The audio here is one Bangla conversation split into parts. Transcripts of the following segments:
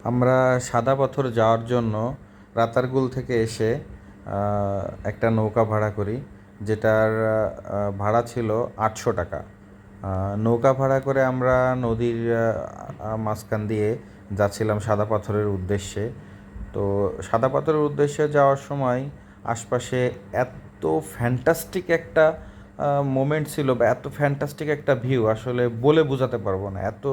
আমরা সাদা পাথর যাওয়ার জন্য রাতারগুল থেকে এসে একটা নৌকা ভাড়া করি, যেটার ভাড়া ছিল 800 টাকা। নৌকা ভাড়া করে আমরা নদীর মাঝখান দিয়ে যাচ্ছিলাম সাদা পাথরের উদ্দেশ্যে। তো সাদা পাথরের উদ্দেশ্যে যাওয়ার সময় আশপাশে এত ফ্যান্টাস্টিক একটা মোমেন্ট ছিল, বা এত ফ্যান্টাস্টিক একটা ভিউ, আসলে বলে বোঝাতে পারবো না। এত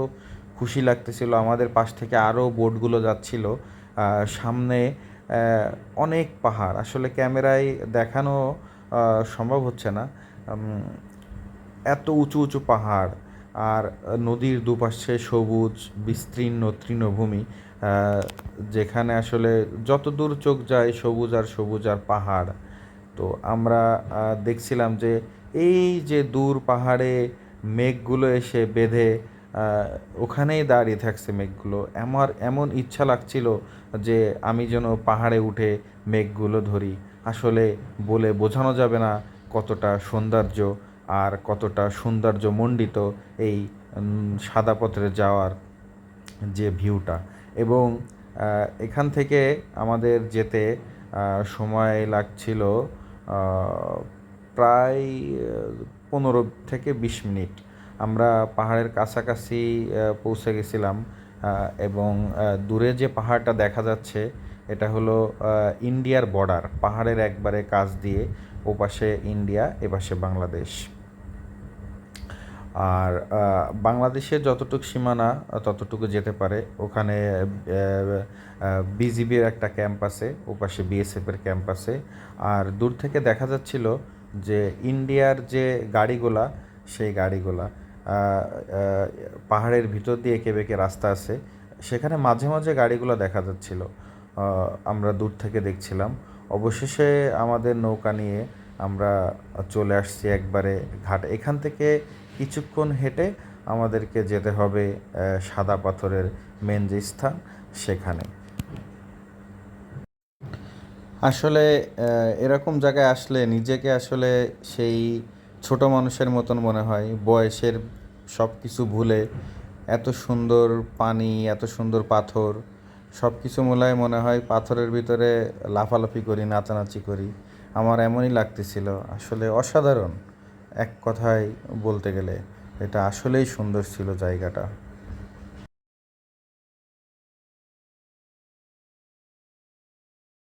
খুশি লাগতেছিল। আমাদের পাশ থেকে আরও বোটগুলো যাচ্ছিল। সামনে অনেক পাহাড়, আসলে ক্যামেরায় দেখানো সম্ভব হচ্ছে না। এত উঁচু উঁচু পাহাড়, আর নদীর দুপাশে সবুজ বিস্তীর্ণ তৃণভূমি, যেখানে আসলে যত দূর চোখ যায় সবুজ আর সবুজ আর পাহাড়। তো আমরা দেখছিলাম যে এই যে দূর পাহাড়ে মেঘগুলো এসে বেঁধে ওখানেই দাঁড়িয়ে থাকছে মেঘগুলো। আমার এমন ইচ্ছা লাগছিল যে আমি যেন পাহাড়ে উঠে মেঘগুলো ধরি। আসলে বলে বোঝানো যাবে না কতটা সৌন্দর্য আর কতটা সৌন্দর্যমণ্ডিত এই সাদা পথরে যাওয়ার যে ভিউটা। এবং এখান থেকে আমাদের যেতে সময় লাগছিল প্রায় 15 থেকে 20 মিনিট। আমরা পাহাড়ের কাছাকাছি পৌঁছে গেছিলাম। এবং দূরে যে পাহাড়টা দেখা যাচ্ছে এটা হলো ইন্ডিয়ার বর্ডার। পাহাড়ের একবারে কাছ দিয়ে ওপাশে ইন্ডিয়া, এপাশে বাংলাদেশ। আর বাংলাদেশের যতটুকু সীমানা ততটুকু যেতে পারে। ওখানে বিজিবির একটা ক্যাম্প আছে, ওপাশে বিএসএফের ক্যাম্প আছে। আর দূর থেকে দেখা যাচ্ছিল যে ইন্ডিয়ার যে গাড়িগুলা, সেই গাড়িগুলা পাহাড়ের ভিতর দিয়ে এঁকে বেঁকে রাস্তা আছে, সেখানে মাঝে মাঝে গাড়িগুলো দেখা যাচ্ছিল। আমরা দূর থেকে দেখছিলাম। অবশেষে আমাদের নৌকা নিয়ে আমরা চলে আসছি একবারে ঘাটে। এখান থেকে কিছুক্ষণ হেঁটে আমাদেরকে যেতে হবে সাদা পাথরের মেন যে স্থান, সেখানে। আসলে এরকম জায়গায় আসলে নিজেকে আসলে সেই ছোট মানুষের মতন মনে হয়, বয়সের সব কিছু ভুলে। এত সুন্দর পানি, এত সুন্দর পাথর, সব কিছু মূলায় মনে হয় পাথরের ভিতরে লাফালাফি করি, নাচানাচি করি। আমার এমনই লাগতেছিল। আসলে অসাধারণ, এক কথায় বলতে গেলে এটা আসলেই সুন্দর ছিল জায়গাটা।